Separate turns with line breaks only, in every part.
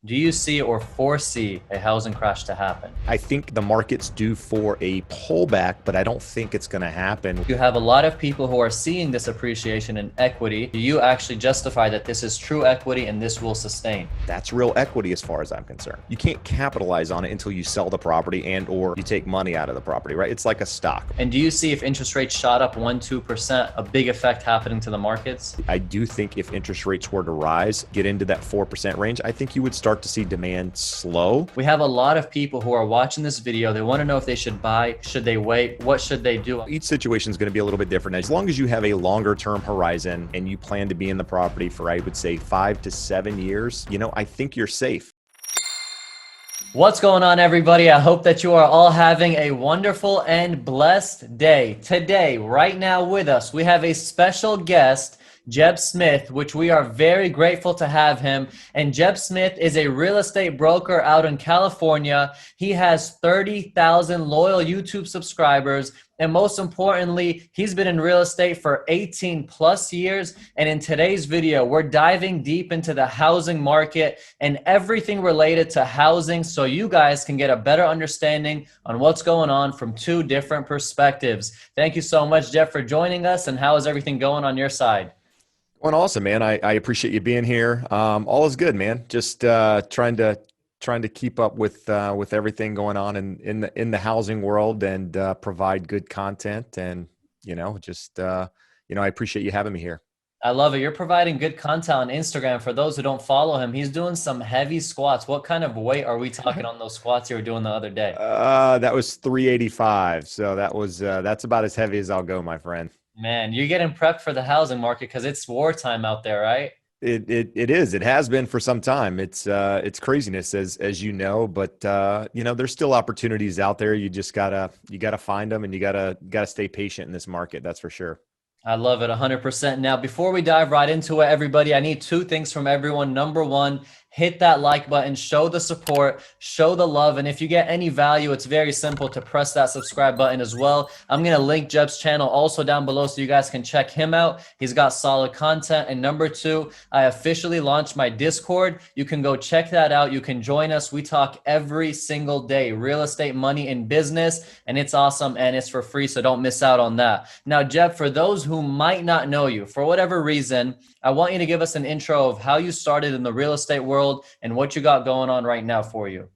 Do you see or foresee a housing crash to happen?
I think the market's due for a pullback, but I don't think it's going to happen.
You have a lot of people who are seeing this appreciation in equity. Do you actually justify that this is true equity and this will sustain?
That's real equity as far as I'm concerned. You can't capitalize on it until you sell the property and or you take money out of the property, right? It's like a stock.
And do you see if interest rates shot up 1-2%, a big effect happening to the markets?
I do think if interest rates were to rise, get into that 4% range, I think you would start to see demand slow.
We have a lot of people who are watching this video. They want to know if they should buy, should they wait, what should they do?
Each situation is going to be a little bit different. As long as you have a longer term horizon and you plan to be in the property for, I would say, 5 to 7 years, I think you're safe.
What's going on, everybody? I hope that you are all having a wonderful and blessed day. Today, right now with us, we have a special guest, Jeb Smith, which we are very grateful to have him. And Jeb Smith is a real estate broker out in California. He has 30,000 loyal YouTube subscribers. And most importantly, he's been in real estate for 18 plus years. And in today's video, we're diving deep into the housing market and everything related to housing so you guys can get a better understanding on what's going on from two different perspectives. Thank you so much, Jeff, for joining us. And how is everything going on your side?
Well, awesome, man. I appreciate you being here. All is good, man. Just trying to keep up with everything going on in the housing world and provide good content. And I appreciate you having me here.
I love it. You're providing good content on Instagram. For those who don't follow him, he's doing some heavy squats. What kind of weight are we talking on those squats you were doing the other day?
That was 385. So that's about as heavy as I'll go, my friend.
Man, you're getting prepped for the housing market because it's wartime out there, right?
It is. It has been for some time. It's craziness as you know, but there's still opportunities out there. You just gotta find them, and you gotta stay patient in this market. That's for sure.
I love it 100%. Now, before we dive right into it, everybody, I need two things from everyone. Number one, hit that like button, show the support, show the love. And if you get any value, it's very simple to press that subscribe button as well. I'm going to link Jeb's channel also down below so you guys can check him out. He's got solid content. And number two, I officially launched my Discord. You can go check that out. You can join us. We talk every single day, real estate, money, and business. And it's awesome and it's for free. So don't miss out on that. Now, Jeb, for those who might not know you, for whatever reason, I want you to give us an intro of how you started in the real estate world and what you got going on right now for you.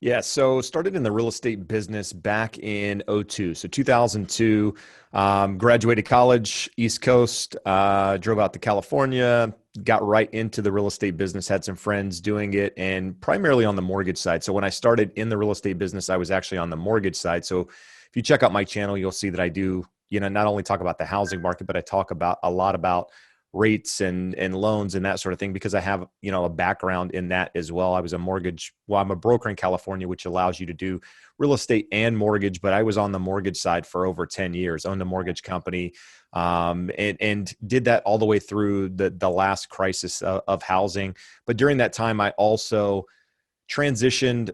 Yeah, so started in the real estate business back in '02. So 2002, graduated college, East Coast, drove out to California, got right into the real estate business, had some friends doing it, and primarily on the mortgage side. So when I started in the real estate business, I was actually on the mortgage side. So if you check out my channel, you'll see that I do, not only talk about the housing market, but I talk about a lot about rates and loans and that sort of thing, because I have, a background in that as well. I'm a broker in California, which allows you to do real estate and mortgage, but I was on the mortgage side for over 10 years, owned a mortgage company, and did that all the way through the last crisis of housing. But during that time, I also transitioned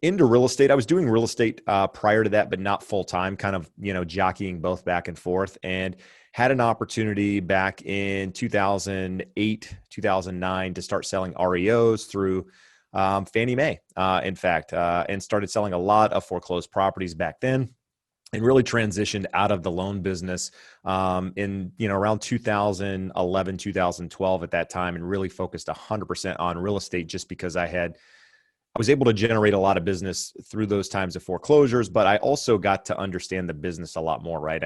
into real estate. I was doing real estate prior to that, but not full time, kind of, jockeying both back and forth, and had an opportunity back in 2008, 2009 to start selling REOs through Fannie Mae, in fact, and started selling a lot of foreclosed properties back then, and really transitioned out of the loan business in around 2011, 2012 at that time, and really focused 100% on real estate, just because I was able to generate a lot of business through those times of foreclosures, but I also got to understand the business a lot more, right?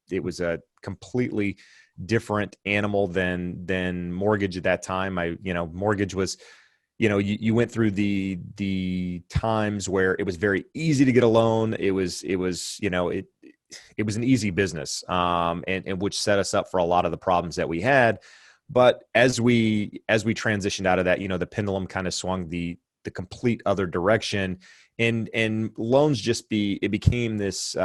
It was a completely different animal than mortgage at that time. Mortgage was, you went through the times where it was very easy to get a loan. It was an easy business, and which set us up for a lot of the problems that we had. But as we transitioned out of that, the pendulum kind of swung the complete other direction, and loans it became this,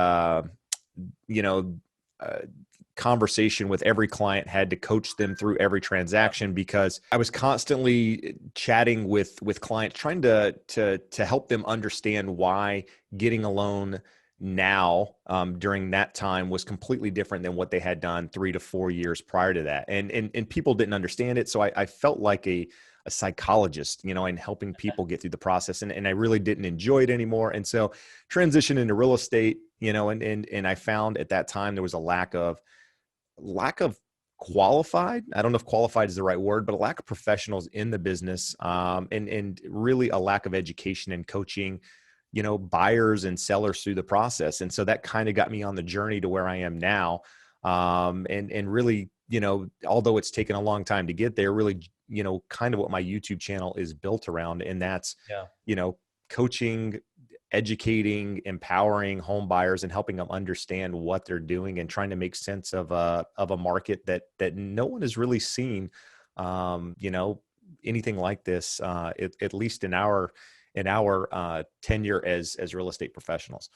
conversation with every client, had to coach them through every transaction, because I was constantly chatting with clients, trying to help them understand why getting a loan now during that time was completely different than what they had done 3 to 4 years prior to that. And people didn't understand it. So I felt like a a psychologist, and helping people get through the process. And I really didn't enjoy it anymore. And so transitioned into real estate, and I found at that time there was a lack of qualified. I don't know if qualified is the right word, but a lack of professionals in the business, and really a lack of education and coaching, buyers and sellers through the process. And so that kind of got me on the journey to where I am now. And really, although it's taken a long time to get there, really, kind of what my YouTube channel is built around. And that's,
Yeah.
Coaching, educating, empowering home buyers and helping them understand what they're doing and trying to make sense of a market that no one has really seen, anything like this, at least in our tenure as real estate professionals.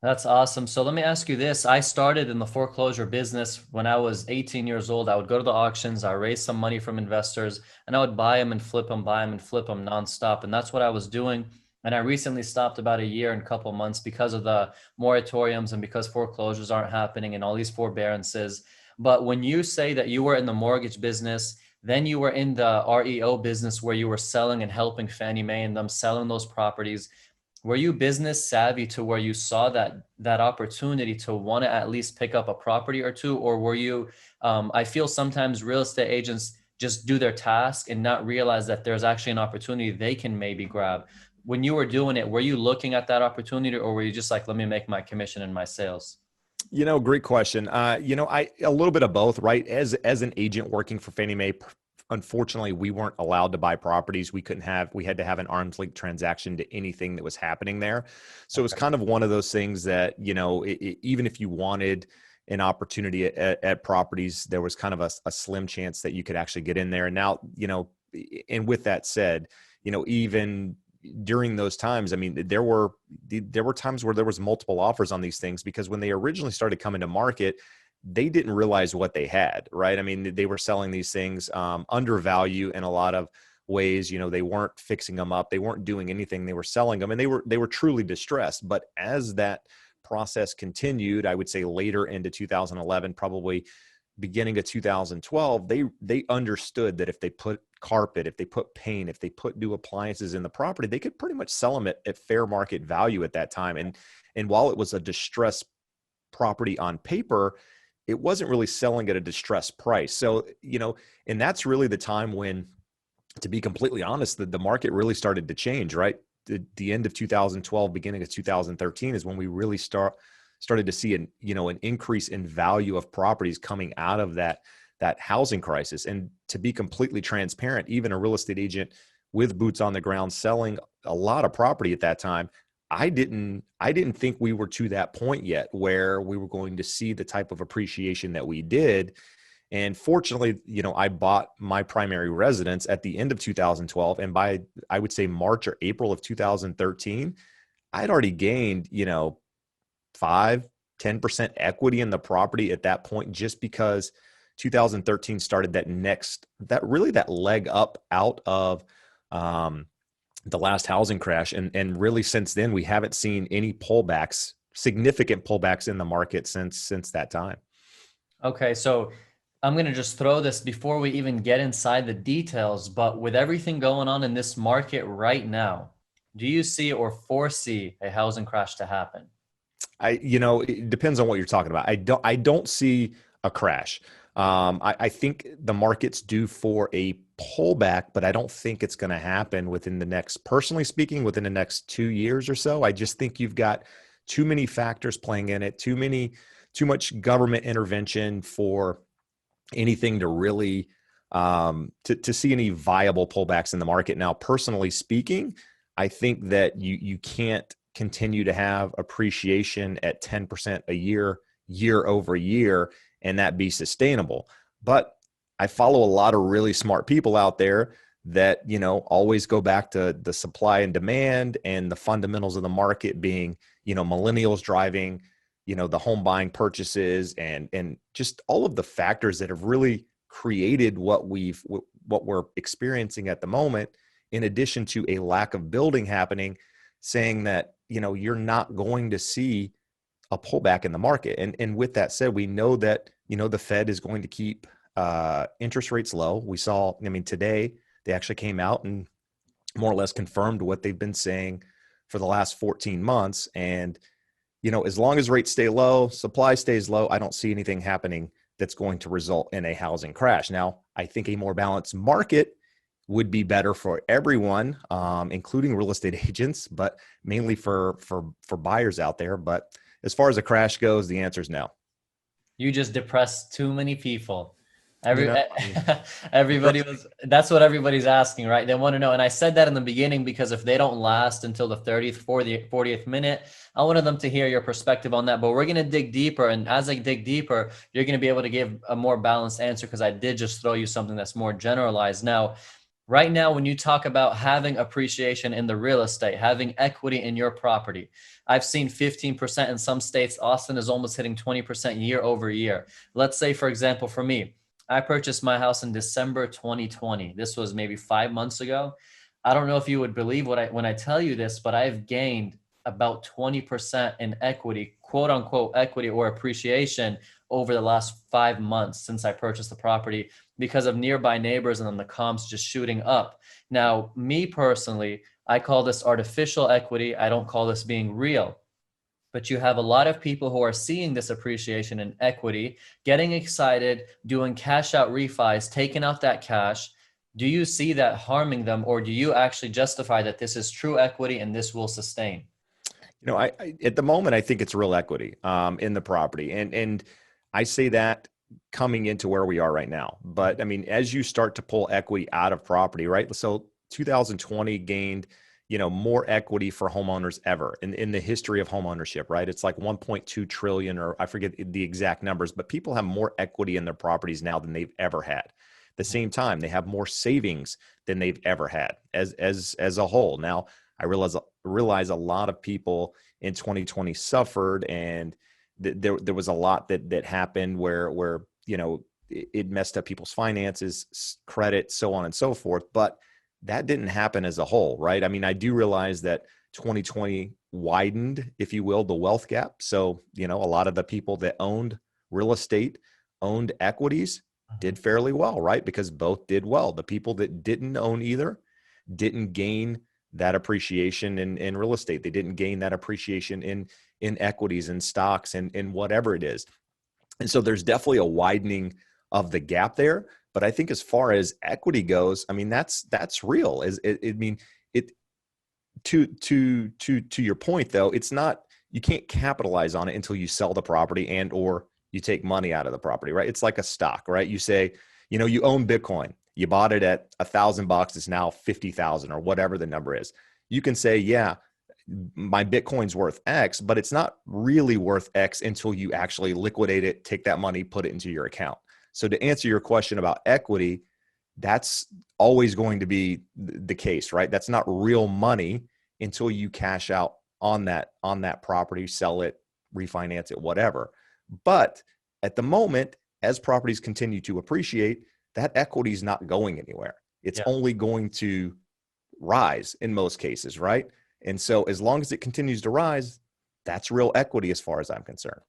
That's awesome. So let me ask you this. I started in the foreclosure business when I was 18 years old. I would go to the auctions, I raised some money from investors, and I would buy them and flip them, buy them and flip them nonstop. And that's what I was doing. And I recently stopped about a year and a couple months because of the moratoriums and because foreclosures aren't happening and all these forbearances. But when you say that you were in the mortgage business, then you were in the REO business where you were selling and helping Fannie Mae and them selling those properties. Were you business savvy to where you saw that opportunity to want to at least pick up a property or two? Or were you, I feel sometimes real estate agents just do their task and not realize that there's actually an opportunity they can maybe grab. When you were doing it, were you looking at that opportunity, or were you just like, let me make my commission and my sales?
Great question. I a little bit of both, right? As an agent working for Fannie Mae, unfortunately, we weren't allowed to buy properties. We had to have an arm's length transaction to anything that was happening there. So it was
Okay.
kind of one of those things that, even if you wanted an opportunity at properties, there was kind of a slim chance that you could actually get in there. And now, and with that said, even during those times, I mean, there were times where there was multiple offers on these things, because when they originally started coming to market, they didn't realize what they had, right? I mean, they were selling these things under value in a lot of ways. They weren't fixing them up. They weren't doing anything. They were selling them, and they were truly distressed. But as that process continued, I would say later into 2011, probably beginning of 2012, they understood that if they put carpet, if they put paint, if they put new appliances in the property, they could pretty much sell them at fair market value at that time. And while it was a distressed property on paper, it wasn't really selling at a distressed price. So, and that's really the time when, to be completely honest, the market really started to change, right? The end of 2012, beginning of 2013 is when we really started to see an increase in value of properties coming out of that housing crisis. And to be completely transparent, even a real estate agent with boots on the ground selling a lot of property at that time, I didn't think we were to that point yet where we were going to see the type of appreciation that we did. And fortunately, I bought my primary residence at the end of 2012. And by, I would say, March or April of 2013, I'd already gained, 5-10% equity in the property at that point, just because 2013 started that leg up out of the last housing crash. And really since then, we haven't seen any significant pullbacks in the market since that time.
Okay, so I'm going to just throw this before we even get inside the details, but with everything going on in this market right now, do you see or foresee a housing crash to happen?
It depends on what you're talking about. I don't see a crash. I think the market's due for a pullback, but I don't think it's going to happen personally speaking, within the next 2 years or so. I just think you've got too many factors playing in it, too much government intervention for anything to really to see any viable pullbacks in the market. Now, personally speaking, I think that you can't continue to have appreciation at 10% a year over year, and that be sustainable. But I follow a lot of really smart people out there that, always go back to the supply and demand and the fundamentals of the market being, millennials driving, the home buying purchases and just all of the factors that have really created what we're experiencing at the moment, in addition to a lack of building happening, saying that, you're not going to see a pullback in the market. And with that said, we know that, the Fed is going to keep interest rates low. We saw, today they actually came out and more or less confirmed what they've been saying for the last 14 months. And, as long as rates stay low, supply stays low, I don't see anything happening that's going to result in a housing crash. Now, I think a more balanced market would be better for everyone, including real estate agents, but mainly for buyers out there. But as far as a crash goes, the answer is no.
You just depressed too many people.
You
Every
know, I mean,
everybody was that's what everybody's asking, right? They want to know. And I said that in the beginning because if they don't last until the 30th, 40th minute, I wanted them to hear your perspective on that. But we're gonna dig deeper. And as I dig deeper, you're gonna be able to give a more balanced answer because I did just throw you something that's more generalized. Now, right now, when you talk about having appreciation in the real estate, having equity in your property, I've seen 15% in some states. Austin is almost hitting 20% year over year. Let's say, for example, for me, I purchased my house in December 2020. This was maybe 5 months ago. I don't know if you would believe when I tell you this, but I've gained about 20% in equity, quote unquote equity or appreciation over the last 5 months since I purchased the property because of nearby neighbors and then the comps just shooting up. Now, me personally, I call this artificial equity. I don't call this being real. But you have a lot of people who are seeing this appreciation in equity, getting excited, doing cash out refis, taking out that cash. Do you see that harming them, or do you actually justify that this is true equity and this will sustain?
I at the moment I think it's real equity in the property, and I say that coming into where we are right now. But I mean, as you start to pull equity out of property, right? So 2020 gained, more equity for homeowners ever in the history of home ownership, right? It's like 1.2 trillion, or I forget the exact numbers, but people have more equity in their properties now than they've ever had. At the same time, they have more savings than they've ever had as a whole. Now, I realize a lot of people in 2020 suffered, and there was a lot that happened where it messed up people's finances, credit, so on and so forth. But that didn't happen as a whole, right? I mean, I do realize that 2020 widened, if you will, the wealth gap. So, a lot of the people that owned real estate, owned equities, did fairly well, right? Because both did well. The people that didn't own either didn't gain that appreciation in real estate. They didn't gain that appreciation in equities and stocks and whatever it is. And so there's definitely a widening of the gap there. But I think as far as equity goes, I mean, that's real. It to your point though, it's not, you can't capitalize on it until you sell the property and or you take money out of the property, right? It's like a stock, right? You say, you own Bitcoin. You bought it at $1,000. It's now 50,000 or whatever the number is. You can say, yeah, my Bitcoin's worth X, but it's not really worth X until you actually liquidate it, take that money, put it into your account. So to answer your question about equity, that's always going to be the case, right? That's not real money until you cash out on that property, sell it, refinance it, whatever. But at the moment, as properties continue to appreciate, that equity is not going anywhere. It's only going to rise in most cases, right? And so as long as it continues to rise, that's real equity as far as I'm concerned.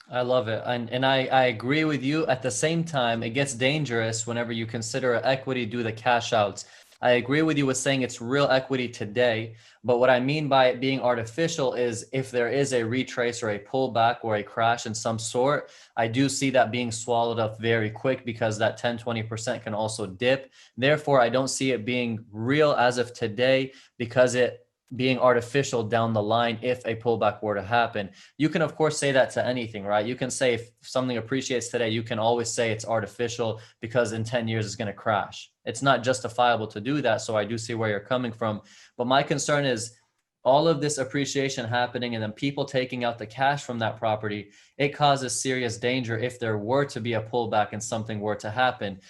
I love it. And I agree with you. At the same time, it gets dangerous whenever you consider equity do the cash outs. I agree with you with saying it's real equity today. But what I mean by it being artificial is if there is a retrace or a pullback or a crash in some sort, I do see that being swallowed up very quick because that 10, 20% can also dip. Therefore, I don't see it being real as of today because it being artificial down the line if a pullback were to happen. You can, of course, say that to anything, right? You can say if something appreciates today, you can always say it's artificial because in 10 years it's going to crash. It's not justifiable to do that. So I do see where you're coming from. But my concern is all of this appreciation happening and then people taking out the cash from that property, it causes serious danger if there were to be a pullback and something were to happen.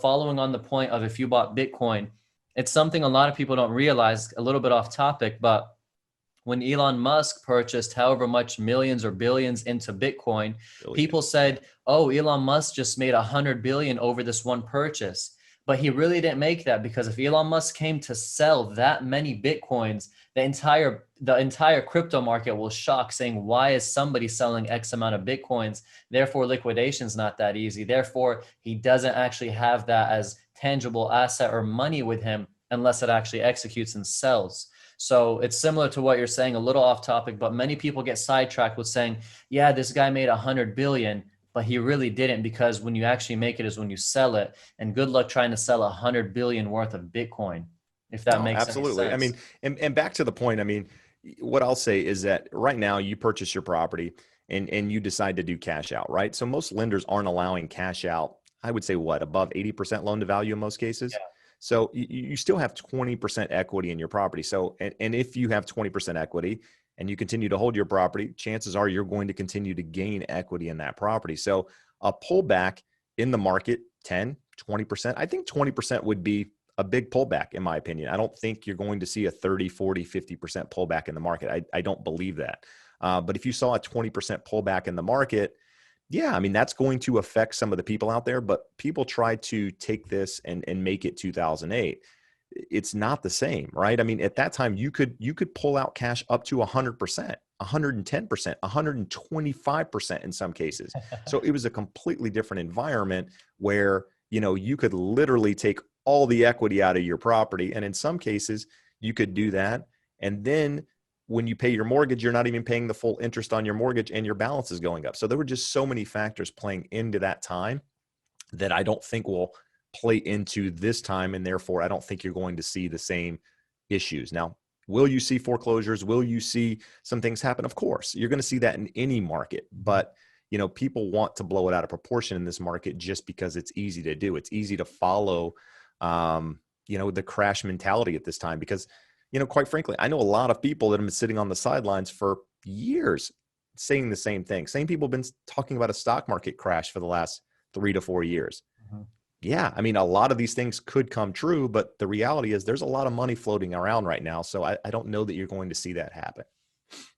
Following on the point of if you bought Bitcoin, it's something a lot of people don't realize, a little bit off topic, but when Elon Musk purchased however much millions or billions into Bitcoin, people said, oh, Elon Musk just made 100 billion over this one purchase. But he really didn't make that because if Elon Musk came to sell that many Bitcoins, the entire crypto market will shock saying, why is somebody selling X amount of Bitcoins? Therefore, liquidation is not that easy. Therefore, he doesn't actually have that as tangible asset or money with him unless it actually executes and sells. So it's similar to what you're saying, a little off topic, but many people get sidetracked with saying, yeah, this guy made 100 billion, but he really didn't, because when you actually make it is when you sell it. And good luck trying to sell 100 billion worth of Bitcoin, if that
No,
makes any
absolutely. I mean,
sense.
and back to the point, I mean, what I'll say is that right now you purchase your property and you decide to do cash out, right? So most lenders aren't allowing cash out. I would say what, above 80% loan to value in most cases. So you still have 20% equity in your property. So, and if you have 20% equity and you continue to hold your property, chances are you're going to continue to gain equity in that property. So a pullback in the market, 10, 20%, I think 20% would be a big pullback, in my opinion. I don't think you're going to see a 30, 40, 50% pullback in the market. I don't believe that. But if you saw a 20% pullback in the market, yeah, I mean, that's going to affect some of the people out there, but people try to take this and make it 2008. It's not the same, right? I mean, at that time you could pull out cash up to 100%, 110%, 125% in some cases. So it was a completely different environment where, you could literally take all the equity out of your property. And in some cases you could do that. And then when you pay your mortgage, you're not even paying the full interest on your mortgage and your balance is going up. So there were just so many factors playing into that time that I don't think will play into this time. And therefore, I don't think you're going to see the same issues. Now, will you see foreclosures? Will you see some things happen? Of course, you're going to see that in any market, but people want to blow it out of proportion in this market just because it's easy to do. It's easy to follow, the crash mentality at this time because quite frankly, I know a lot of people that have been sitting on the sidelines for years saying the same thing. Same people have been talking about a stock market crash for the last 3 to 4 years.
Mhm.
Yeah, I mean, a lot of these things could come true, but the reality is there's a lot of money floating around right now. So I don't know that you're going to see that happen.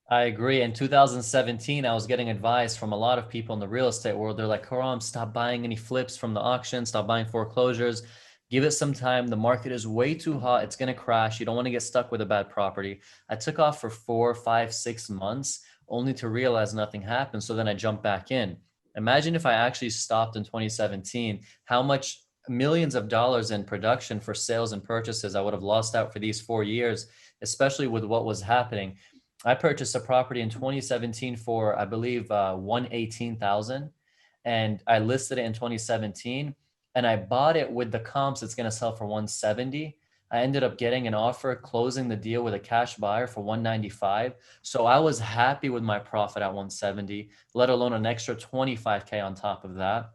I agree. In 2017, I was getting advice from a lot of people in the real estate world. They're like, Karam, stop buying any flips from the auction, stop buying foreclosures. Give it some time. The market is way too hot. It's going to crash. You don't want to get stuck with a bad property. I took off for 4, 5, 6 months only to realize nothing happened. So then I jumped back in. Imagine if I actually stopped in 2017, how much millions of dollars in production for sales and purchases I would have lost out for these 4 years, especially with what was happening. I purchased a property in 2017 for, I believe, 118,000, and I listed it in 2017, and I bought it with the comps. It's going to sell for 170. I ended up getting an offer, closing the deal with a cash buyer for 195. So I was happy with my profit at 170, let alone an extra 25K on top of that.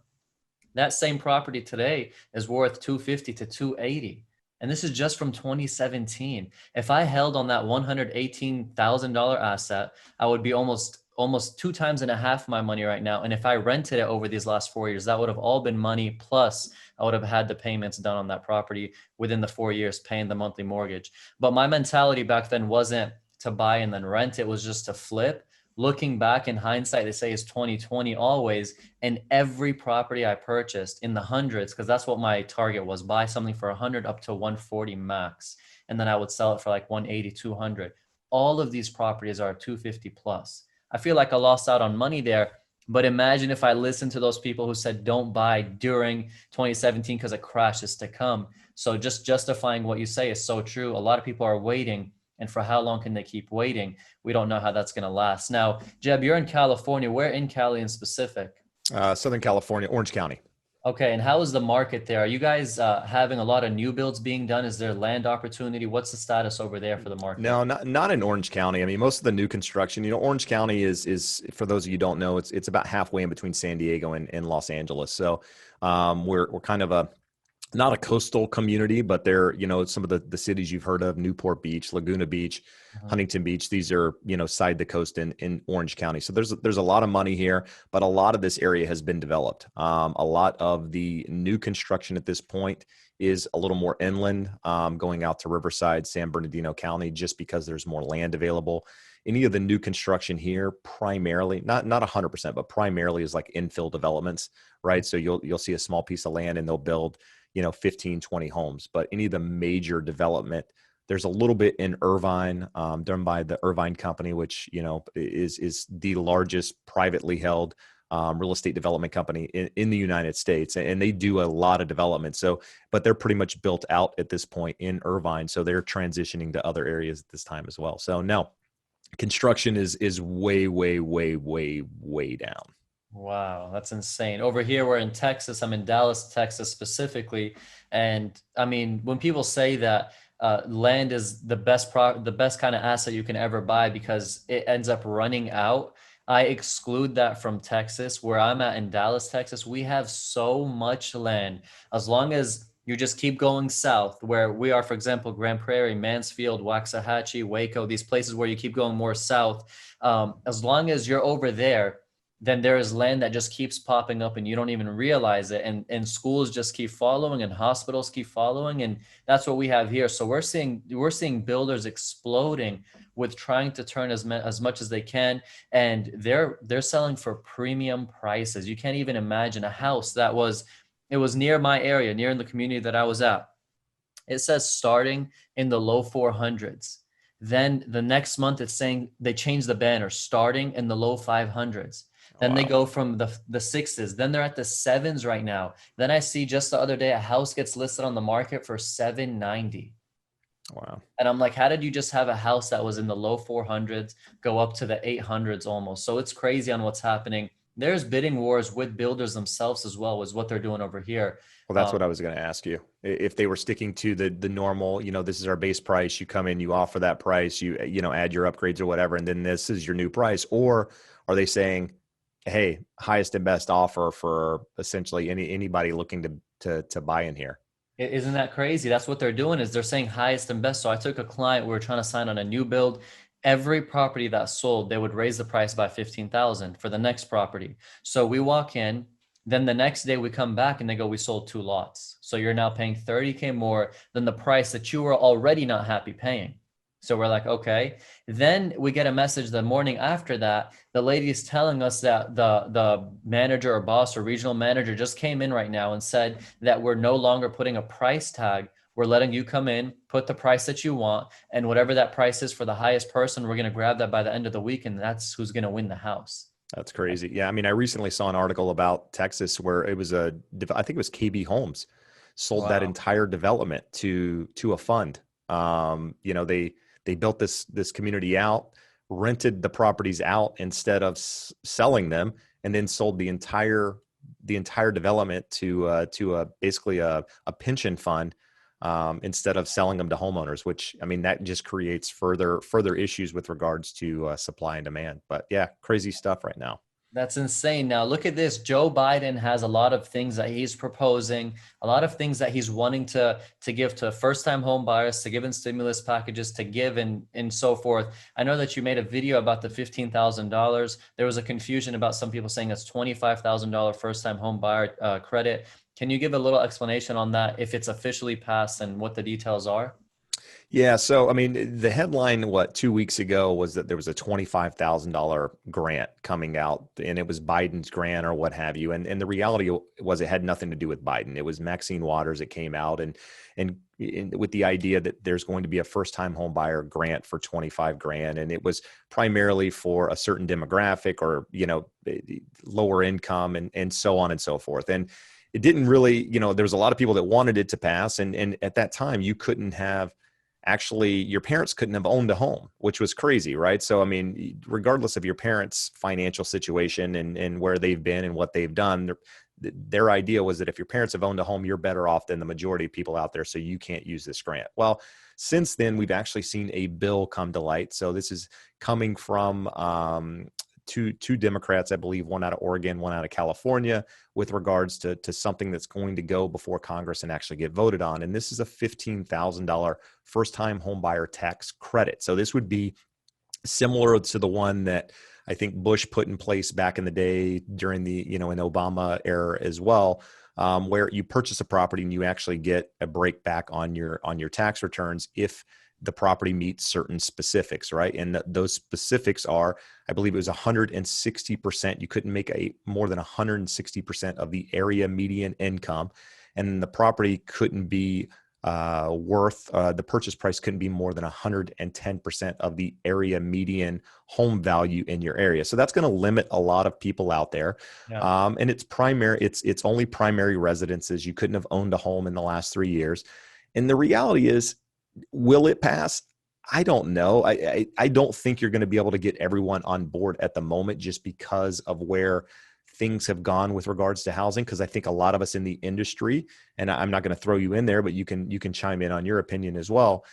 That same property today is worth 250 to 280. And this is just from 2017. If I held on that $118,000 asset, I would be almost 2.5 times my money right now. And if I rented it over these last 4 years, that would have all been money. Plus, I would have had the payments done on that property within the 4 years, paying the monthly mortgage. But my mentality back then wasn't to buy and then rent. It was just to flip. Looking back in hindsight, they say is 2020 always. And every property I purchased in the hundreds, because that's what my target was, buy something for 100 up to 140 max. And then I would sell it for like 180, 200. All of these properties are 250 plus. I feel like I lost out on money there. But imagine if I listened to those people who said don't buy during 2017 because a crash is to come. So just justifying what you say is so true. A lot of people are waiting. And for how long can they keep waiting? We don't know how that's going to last. Now, Jeb, you're in California. Where in Cali in specific?
Southern California, Orange County.
Okay, and how is the market there? Are you guys having a lot of new builds being done? Is there land opportunity? What's the status over there for the market?
No, not in Orange County. I mean, most of the new construction, Orange County is for those of you who don't know, it's about halfway in between San Diego and Los Angeles. So we're kind of not a coastal community, but they're, some of the cities you've heard of: Newport Beach, Laguna Beach,
Mhm.
Huntington Beach. These are, side the coast in Orange County. So there's a lot of money here, but a lot of this area has been developed. A lot of the new construction at this point is a little more inland, going out to Riverside, San Bernardino County, just because there's more land available. Any of the new construction here, primarily, not 100%, but primarily is like infill developments, right? So you'll see a small piece of land and they'll build 15, 20 homes. But any of the major development, there's a little bit in Irvine, done by the Irvine Company, which, is the largest privately held real estate development company in the United States, and they do a lot of development. So, but they're pretty much built out at this point in Irvine, so they're transitioning to other areas at this time as well. So no, construction is way, way, way, way, way down.
Wow, that's insane. Over here, we're in Texas. I'm in Dallas, Texas specifically. And I mean, when people say that land is the best kind of asset you can ever buy because it ends up running out, I exclude that from Texas. Where I'm at in Dallas, Texas, we have so much land. As long as you just keep going south, where we are, for example, Grand Prairie, Mansfield, Waxahachie, Waco, these places where you keep going more south, as long as you're over there, then there is land that just keeps popping up and you don't even realize it. And schools just keep following and hospitals keep following. And that's what we have here. So we're seeing builders exploding with trying to turn as much as they can. And they're selling for premium prices. You can't even imagine a house it was near my area, near in the community that I was at. It says starting in the low 400s. Then the next month it's saying they change the banner, starting in the low 500s. Then they
Wow.
go from the sixes. Then they're at the sevens right now. Then I see just the other day a house gets listed on the market for 790.
Wow.
And I'm like, how did you just have a house that was in the low 400s go up to the 800s almost? So it's crazy on what's happening. There's bidding wars with builders themselves as well, is what they're doing over here.
Well, that's what I was going to ask you. If they were sticking to the normal, this is our base price, you come in, you offer that price, you add your upgrades or whatever, and then this is your new price. Or are they saying, hey, highest and best offer for essentially anybody looking to buy in here?
Isn't that crazy? That's what they're doing, is they're saying highest and best. So I took a client, we were trying to sign on a new build. Every property that sold, they would raise the price by 15,000 for the next property. So we walk in, then the next day we come back and they go, we sold 2 lots. So you're now paying 30K more than the price that you were already not happy paying. So we're like, okay. Then we get a message the morning after that. The lady is telling us that the manager or boss or regional manager just came in right now and said that we're no longer putting a price tag. We're letting you come in, put the price that you want, and whatever that price is for the highest person, we're going to grab that by the end of the week, and that's who's going to win the house.
That's crazy. Yeah. I mean, I recently saw an article about Texas where I think it was KB Homes sold that
Wow.
entire development to a fund. They built this community out, rented the properties out instead of selling them, and then sold the entire development to basically a pension fund, instead of selling them to homeowners. Which, I mean, that just creates further issues with regards to supply and demand. But yeah, crazy stuff right now.
That's insane. Now, look at this. Joe Biden has a lot of things that he's proposing, a lot of things that he's wanting to give to first-time home buyers, to give in stimulus packages, to give and so forth. I know that you made a video about the $15,000. There was a confusion about some people saying it's $25,000 first-time home buyer credit. Can you give a little explanation on that, if it's officially passed and what the details are?
Yeah. So, I mean, the headline, 2 weeks ago, was that there was a $25,000 grant coming out, and it was Biden's grant or what have you. And the reality was it had nothing to do with Biden. It was Maxine Waters that came out and with the idea that there's going to be a first time home buyer grant for 25 grand. And it was primarily for a certain demographic or, lower income and so on and so forth. And it didn't really, there was a lot of people that wanted it to pass. And at that time, you couldn't have, actually, your parents couldn't have owned a home, which was crazy, right? So, I mean, regardless of your parents' financial situation and where they've been and what they've done, their idea was that if your parents have owned a home, you're better off than the majority of people out there, so you can't use this grant. Well, since then, we've actually seen a bill come to light. So this is coming from two Democrats, I believe, one out of Oregon, one out of California, with regards to something that's going to go before Congress and actually get voted on. And this is a $15,000 first-time homebuyer tax credit. So this would be similar to the one that I think Bush put in place back in the day during the, in Obama era as well, where you purchase a property and you actually get a break back on your tax returns if the property meets certain specifics, right? And those specifics are, I believe it was 160%. You couldn't make more than 160% of the area median income. And the property couldn't be worth, the purchase price couldn't be more than 110% of the area median home value in your area. So that's going to limit a lot of people out there.
Yeah.
And it's only primary residences. You couldn't have owned a home in the last 3 years. And the reality is, will it pass? I don't know. I don't think you're going to be able to get everyone on board at the moment just because of where things have gone with regards to housing. Because I think a lot of us in the industry, and I'm not going to throw you in there, but you can chime in on your opinion as well,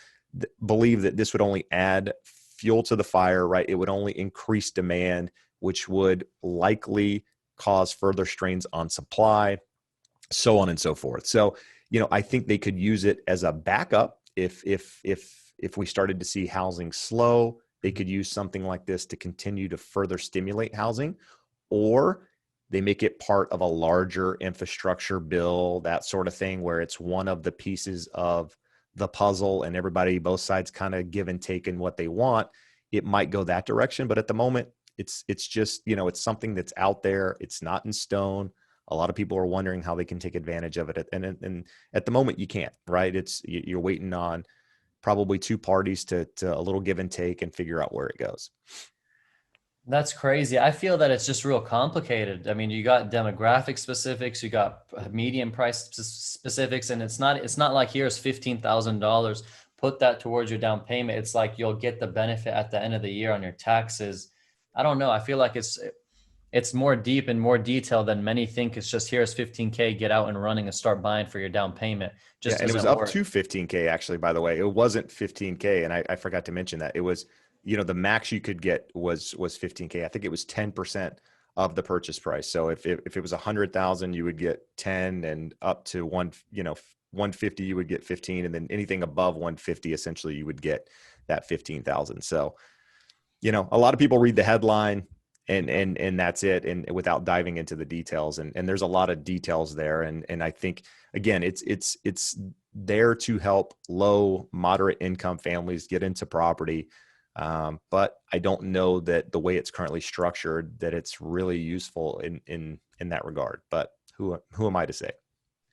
believe that this would only add fuel to the fire, right? It would only increase demand, which would likely cause further strains on supply, so on and so forth. So, I think they could use it as a backup if we started to see housing slow. They could use something like this to continue to further stimulate housing, or they make it part of a larger infrastructure bill, that sort of thing, where it's one of the pieces of the puzzle and everybody, both sides, kind of give and take in what they want. It might go that direction, but at the moment, it's just, it's something that's out there. It's not in stone. A lot of people are wondering how they can take advantage of it. And at the moment you can't, right? You're waiting on probably two parties to a little give and take and figure out where it goes.
That's crazy. I feel that it's just real complicated. I mean, you got demographic specifics, you got median price specifics, and it's not like here's $15,000, put that towards your down payment. It's like you'll get the benefit at the end of the year on your taxes. I don't know. I feel like it's more deep and more detailed than many think. It's just here's 15K, get out and running and start buying for your down payment. Just
and it was up to 15K actually, by the way. It wasn't 15K, and I forgot to mention that. It was, the max you could get was 15K. I think it was 10% of the purchase price. So if it was 100,000, you would get 10, and up to 150, you would get 15, and then anything above 150, essentially you would get that 15,000. So, a lot of people read the headline and that's it, and without diving into the details, and there's a lot of details there, and I think, again, it's there to help low, moderate income families get into property, but I don't know that the way it's currently structured that it's really useful in that regard. But who am I to say?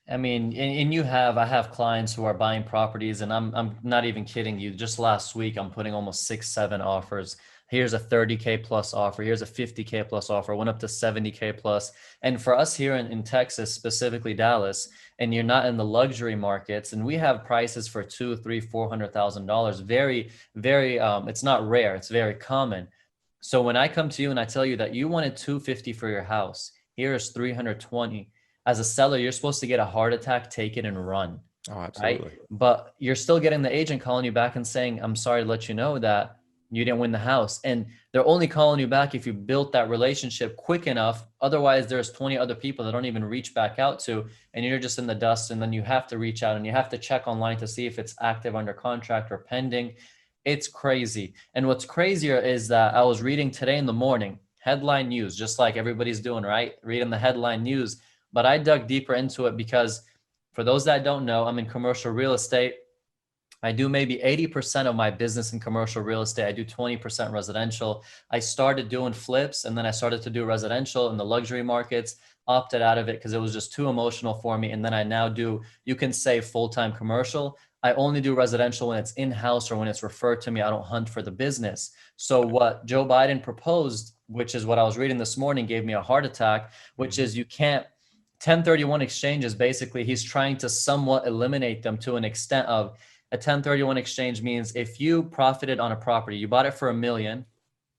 I mean, and I have clients who are buying properties, and I'm not even kidding you. Just last week, I'm putting almost 6-7 offers. Here's a 30K plus offer. Here's a 50K plus offer. Went up to 70K plus. And for us here in Texas, specifically Dallas, and you're not in the luxury markets, and we have prices for $200,000, $300,000, $400,000. Very, very. It's not rare. It's very common. So when I come to you and I tell you that you wanted 250 for your house, here is 320. As a seller, you're supposed to get a heart attack, take it and run.
Oh, absolutely.
Right? But you're still getting the agent calling you back and saying, I'm sorry to let you know that you didn't win the house. And they're only calling you back if you built that relationship quick enough. Otherwise, there's 20 other people that don't even reach back out to, and you're just in the dust. And then you have to reach out and you have to check online to see if it's active, under contract, or pending. It's crazy. And what's crazier is that I was reading today in the morning, headline news, just like everybody's doing, right? Reading the headline news. But I dug deeper into it because, for those that don't know, I'm in commercial real estate. I do maybe 80% of my business in commercial real estate. I do 20% residential. I started doing flips, and then I started to do residential in the luxury markets, opted out of it because it was just too emotional for me. And then I now do, you can say, full-time commercial. I only do residential when it's in-house or when it's referred to me. I don't hunt for the business. So what Joe Biden proposed, which is what I was reading this morning, gave me a heart attack, which is you can't, 1031 exchanges, basically, he's trying to somewhat eliminate them to an extent of, a 1031 exchange means if you profited on a property, you bought it for $1 million,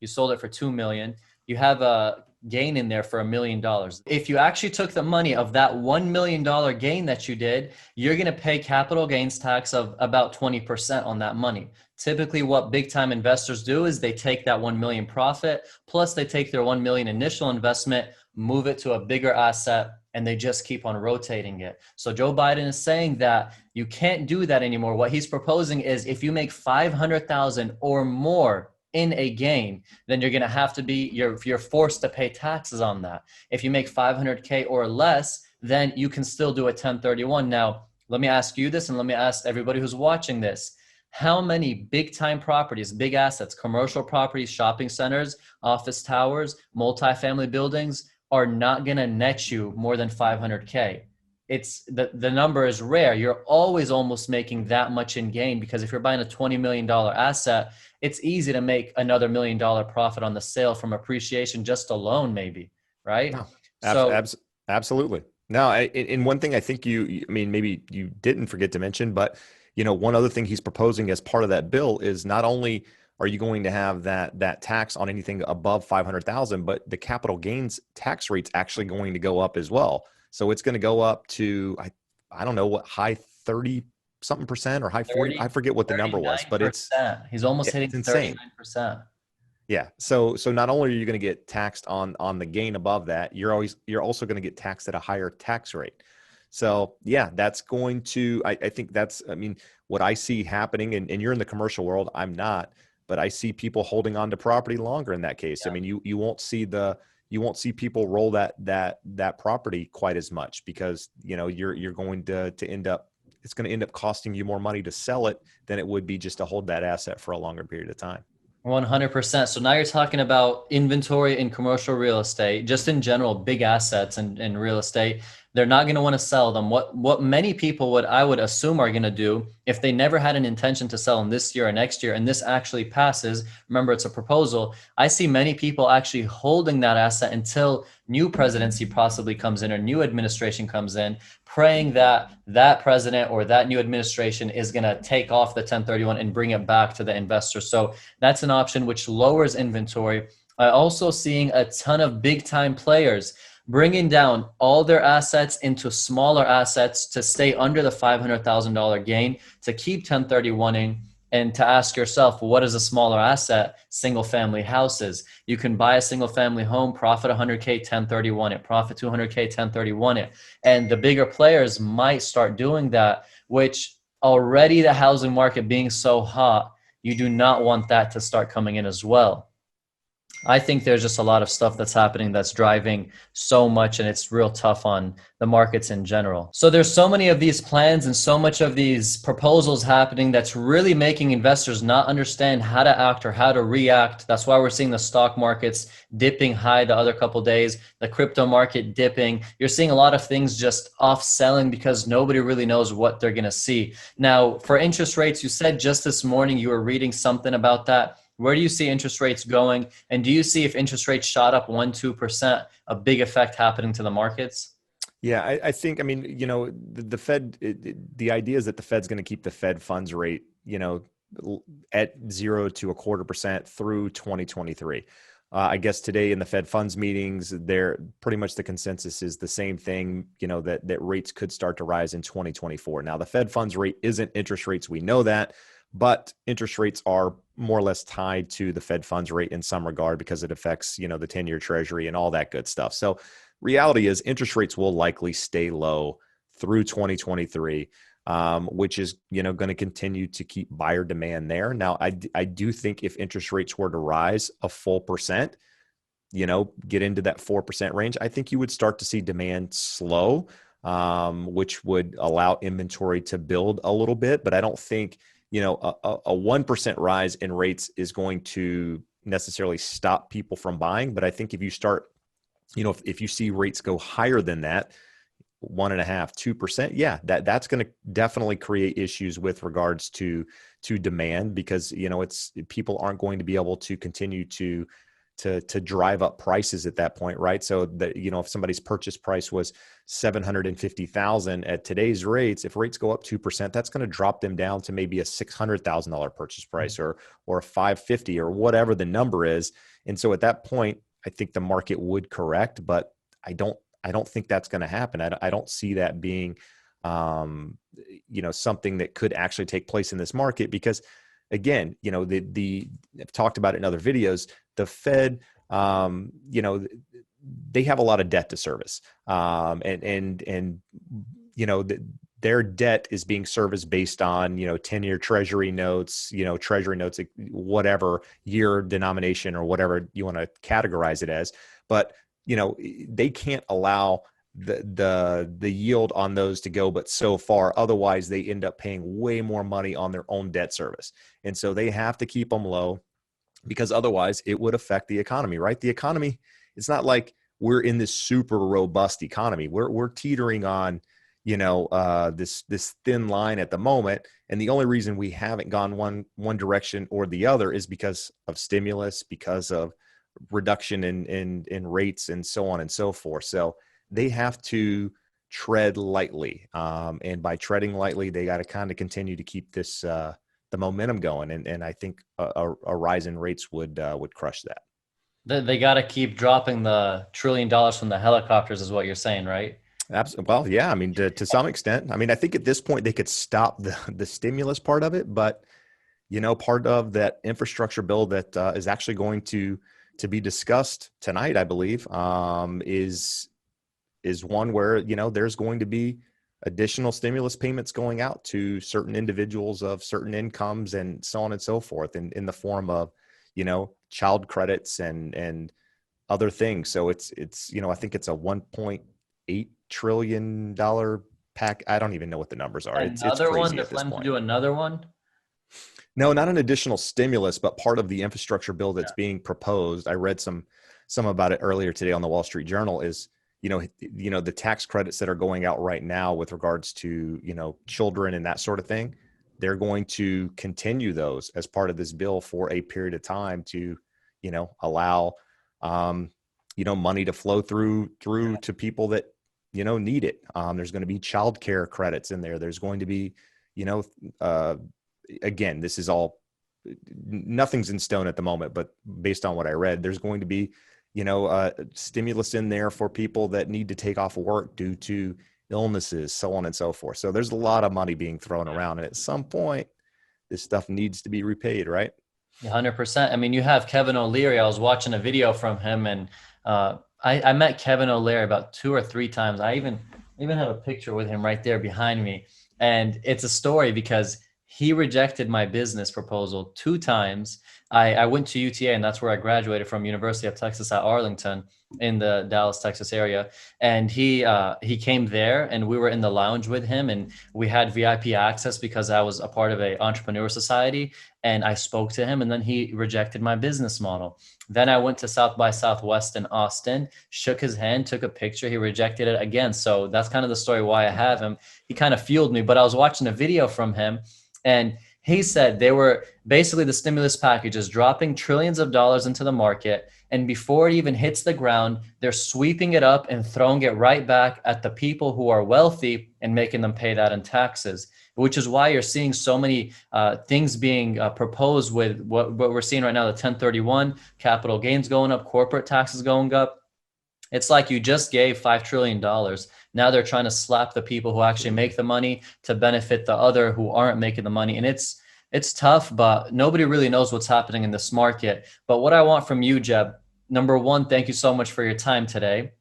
you sold it for $2 million, you have a gain in there for $1 million. If you actually took the money of that $1 million gain that you did, you're going to pay capital gains tax of about 20% on that money. Typically, what big time investors do is they take that 1 million profit, plus they take their 1 million initial investment, move it to a bigger asset, and they just keep on rotating it. So Joe Biden is saying that you can't do that anymore. What he's proposing is if you make 500,000 or more in a gain, then you're going to have to be, you're forced to pay taxes on that. If you make 500K or less, then you can still do a 1031. Now, let me ask you this, and let me ask everybody who's watching this. How many big time properties, big assets, commercial properties, shopping centers, office towers, multifamily buildings are not going to net you more than 500K? it's the number is rare. You're always almost making that much in gain, because if you're buying a $20 million asset, it's easy to make another $1 million profit on the sale from appreciation just alone, maybe, right?
No,
So
absolutely. No, and one thing I think I mean, maybe you didn't forget to mention, but one other thing he's proposing as part of that bill is not only are you going to have that tax on anything above 500,000, but the capital gains tax rate's actually going to go up as well. So it's going to go up to I don't know what, high 30 something percent or high 40. I
30,
forget what the number was, but it's
39%. He's almost hitting
it's insane.
39%.
Yeah. So not only are you going to get taxed on the gain above that, you're also going to get taxed at a higher tax rate. So yeah, that's going to, I think that's, I mean, what I see happening, and you're in the commercial world, I'm not, but I see people holding on to property longer in that case. I
Yeah.
mean, you won't see people roll that property quite as much, because you're going to end up, it's going to end up costing you more money to sell it than it would be just to hold that asset for a longer period of time.
100%. So now you're talking about inventory in commercial real estate, just in general, big assets in real estate. They're not going to want to sell them. What many people I would assume are going to do, if they never had an intention to sell them this year or next year, and this actually passes, remember it's a proposal, I see many people actually holding that asset until new presidency possibly comes in or new administration comes in, praying that that president or that new administration is going to take off the 1031 and bring it back to the investor. So that's an option which lowers inventory. I also seeing a ton of big time players bringing down all their assets into smaller assets to stay under the $500,000 gain, to keep 1031ing, and to ask yourself, what is a smaller asset? Single family houses. You can buy a single family home, profit 100K, 1031 it, profit 200K, 1031 it. And the bigger players might start doing that, which already the housing market being so hot, you do not want that to start coming in as well. I think there's just a lot of stuff that's happening that's driving so much, and it's real tough on the markets in general. So there's so many of these plans and so much of these proposals happening that's really making investors not understand how to act or how to react. That's why we're seeing the stock markets dipping high the other couple days, the crypto market dipping. You're seeing a lot of things just off selling because nobody really knows what they're going to see. Now, for interest rates, you said just this morning you were reading something about that. Where do you see interest rates going? And do you see, if interest rates shot up 1-2%, a big effect happening to the markets?
Yeah, I think, I mean, the Fed, the idea is that the Fed's going to keep the Fed funds rate, at 0 to 0.25% through 2023. I guess today in the Fed funds meetings, they're pretty much, the consensus is the same thing, that rates could start to rise in 2024. Now, the Fed funds rate isn't interest rates. We know that, but interest rates are more or less tied to the Fed funds rate in some regard, because it affects, the 10-year treasury and all that good stuff. So reality is interest rates will likely stay low through 2023, which is, going to continue to keep buyer demand there. Now, I do think if interest rates were to rise a full percent, get into that 4% range, I think you would start to see demand slow, which would allow inventory to build a little bit. But I don't think, a 1% rise in rates is going to necessarily stop people from buying. But I think if you start, if you see rates go higher than that, 1.5%, 2%, yeah, that's going to definitely create issues with regards to demand, because, people aren't going to be able to continue to drive up prices at that point, right? So that, if somebody's purchase price was 750,000 at today's rates, if rates go up 2%, that's going to drop them down to maybe a $600,000 purchase price, or a 550, or whatever the number is. And so at that point, I think the market would correct, but I don't think that's going to happen. I don't see that being, something that could actually take place in this market, because again, I've talked about it in other videos. The Fed, they have a lot of debt to service, and their debt is being serviced based on 10-year treasury notes, whatever year denomination or whatever you want to categorize it as. But they can't allow the yield on those to go but so far. Otherwise, they end up paying way more money on their own debt service. And so they have to keep them low, because otherwise it would affect the economy, right? The economy, it's not like we're in this super robust economy. We're teetering on, this thin line at the moment. And the only reason we haven't gone one direction or the other is because of stimulus, because of reduction in rates, and so on and so forth. So they have to tread lightly, and by treading lightly, they got to kind of continue to keep this the momentum going. And I think a rise in rates would crush that.
They got to keep dropping the $1 trillion from the helicopters, is what you're saying, right?
Absolutely. Well, yeah. I mean, to some extent. I mean, I think at this point they could stop the stimulus part of it, but part of that infrastructure bill that is actually going to be discussed tonight, I believe, is one where there's going to be additional stimulus payments going out to certain individuals of certain incomes, and so on and so forth, in the form of child credits and other things. So it's I think it's a $1.8 trillion pack. I don't even know what the numbers are. It's
Another one?
crazy
They're
at this
planning to
point.
do another one?
No, not an additional stimulus, but part of the infrastructure bill that's
Yeah.
being proposed. I read some about it earlier today on the Wall Street Journal. Is the tax credits that are going out right now with regards to children and that sort of thing. They're going to continue those as part of this bill for a period of time to allow money to flow through to people that need it. There's going to be child care credits in there. There's going to be again, this is all, nothing's in stone at the moment, but based on what I read, there's going to be, stimulus in there for people that need to take off work due to illnesses, so on and so forth. So there's a lot of money being thrown around, and at some point, this stuff needs to be repaid, right?
100%. I mean, you have Kevin O'Leary. I was watching a video from him, and I met Kevin O'Leary about 2 or 3 times. I even have a picture with him right there behind me. And it's a story because he rejected my business proposal 2 times. I went to UTA, and that's where I graduated from, University of Texas at Arlington in the Dallas, Texas area. And he came there, and we were in the lounge with him, and we had VIP access because I was a part of a entrepreneur society. And I spoke to him, and then he rejected my business model. Then I went to South by Southwest in Austin, shook his hand, took a picture. He rejected it again. So that's kind of the story why I have him. He kind of fueled me, but I was watching a video from him, and he said they were basically, the stimulus package is dropping trillions of dollars into the market. And before it even hits the ground, they're sweeping it up and throwing it right back at the people who are wealthy and making them pay that in taxes, which is why you're seeing so many things being proposed with what we're seeing right now, the 1031, capital gains going up, corporate taxes going up. It's like you just gave $5 trillion. Now they're trying to slap the people who actually make the money to benefit the other who aren't making the money. And it's tough, but nobody really knows what's happening in this market. But what I want from you, Jeb, number one, thank you so much for your time today.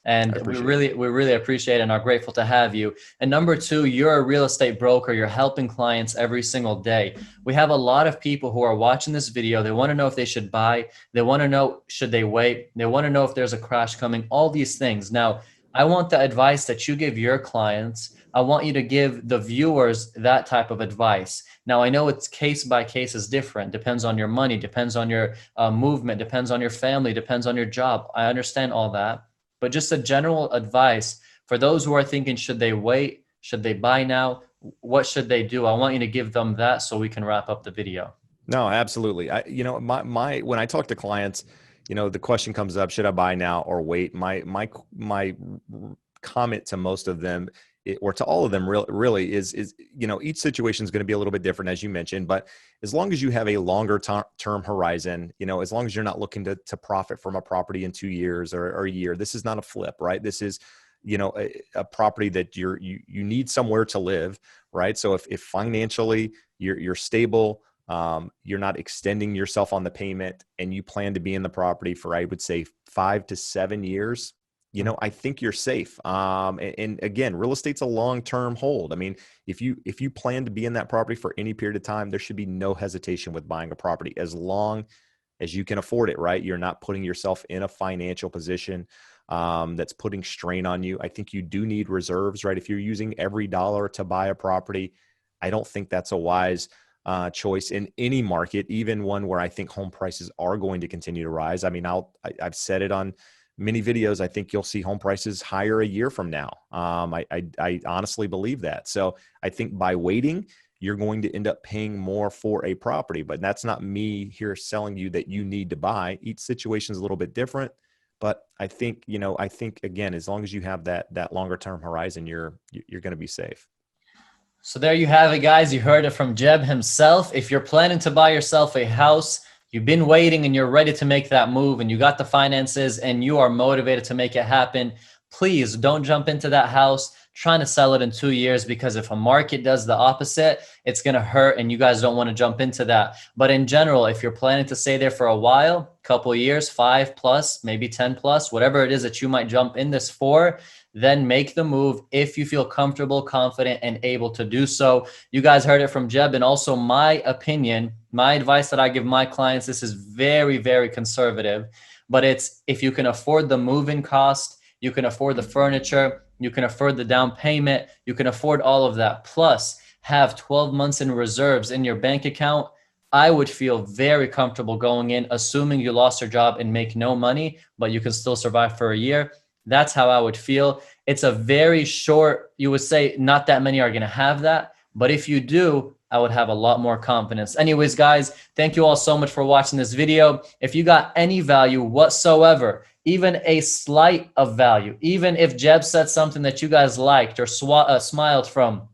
And we really appreciate it and are grateful to have you. And number two, you're a real estate broker. You're helping clients every single day. We have a lot of people who are watching this video. They want to know if they should buy. They want to know, should they wait? They want to know if there's a crash coming, all these things. Now, I want the advice that you give your clients. I want you to give the viewers that type of advice. Now, I know it's case by case is different. Depends on your money, depends on your movement, depends on your family, depends on your job. I understand all that. But just a general advice for those who are thinking, should they wait? Should they buy now? What should they do? I want you to give them that so we can wrap up the video.
No, absolutely. My when I talk to clients, the question comes up: should I buy now or wait? My comment to most of them, or to all of them, really is each situation is going to be a little bit different, as you mentioned. But as long as you have a longer term horizon, as long as you're not looking to profit from a property in 2 years or a year, this is not a flip, right? This is a property that you need somewhere to live, right? So if financially you're stable, you're not extending yourself on the payment, and you plan to be in the property for, I would say, 5 to 7 years, I think you're safe. And again, real estate's a long-term hold. I mean, if you plan to be in that property for any period of time, there should be no hesitation with buying a property, as long as you can afford it, right? You're not putting yourself in a financial position that's putting strain on you. I think you do need reserves, right? If you're using every dollar to buy a property, I don't think that's a wise choice in any market, even one where I think home prices are going to continue to rise. I mean, I've said it on many videos, I think you'll see home prices higher a year from now. I honestly believe that. So I think by waiting, you're going to end up paying more for a property, but that's not me here selling you that you need to buy. Each situation is a little bit different, but I think, again, as long as you have that longer term horizon, you're going to be safe.
So there you have it, guys. You heard it from Jeb himself. If you're planning to buy yourself a house, you've been waiting and you're ready to make that move and you got the finances and you are motivated to make it happen, please don't jump into that house trying to sell it in 2 years, because if a market does the opposite, it's going to hurt and you guys don't want to jump into that. But in general, if you're planning to stay there for a while, couple of years, 5 plus, maybe 10 plus, whatever it is that you might jump in this for, then make the move if you feel comfortable, confident, and able to do so. You guys heard it from Jeb. And also my opinion, my advice that I give my clients, this is very, very conservative, but it's if you can afford the move-in cost, you can afford the furniture, you can afford the down payment, you can afford all of that, plus have 12 months in reserves in your bank account, I would feel very comfortable going in, assuming you lost your job and make no money, but you can still survive for a year. That's how I would feel. It's a very short, you would say not that many are going to have that, but if you do, I would have a lot more confidence. Anyways, guys, thank you all so much for watching this video. If you got any value whatsoever, even a slight of value, even if Jeb said something that you guys liked or smiled from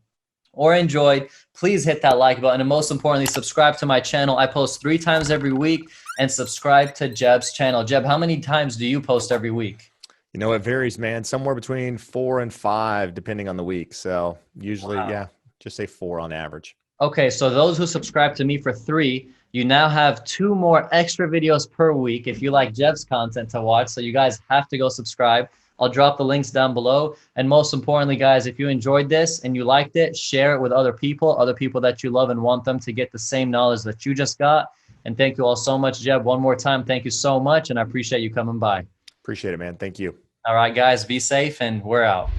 or enjoyed, please hit that like button. And most importantly, subscribe to my channel. I post 3 times every week, and subscribe to Jeb's channel. Jeb, how many times do you post every week?
It varies, man. Somewhere between 4 and 5, depending on the week. So usually, yeah, just say 4 on average.
Okay, so those who subscribe to me for 3, you now have 2 more extra videos per week if you like Jeb's content to watch. So you guys have to go subscribe. I'll drop the links down below. And most importantly, guys, if you enjoyed this and you liked it, share it with other people that you love and want them to get the same knowledge that you just got. And thank you all so much, Jeb. One more time, thank you so much. And I appreciate you coming by.
Appreciate it, man. Thank you.
All right, guys, be safe and we're out.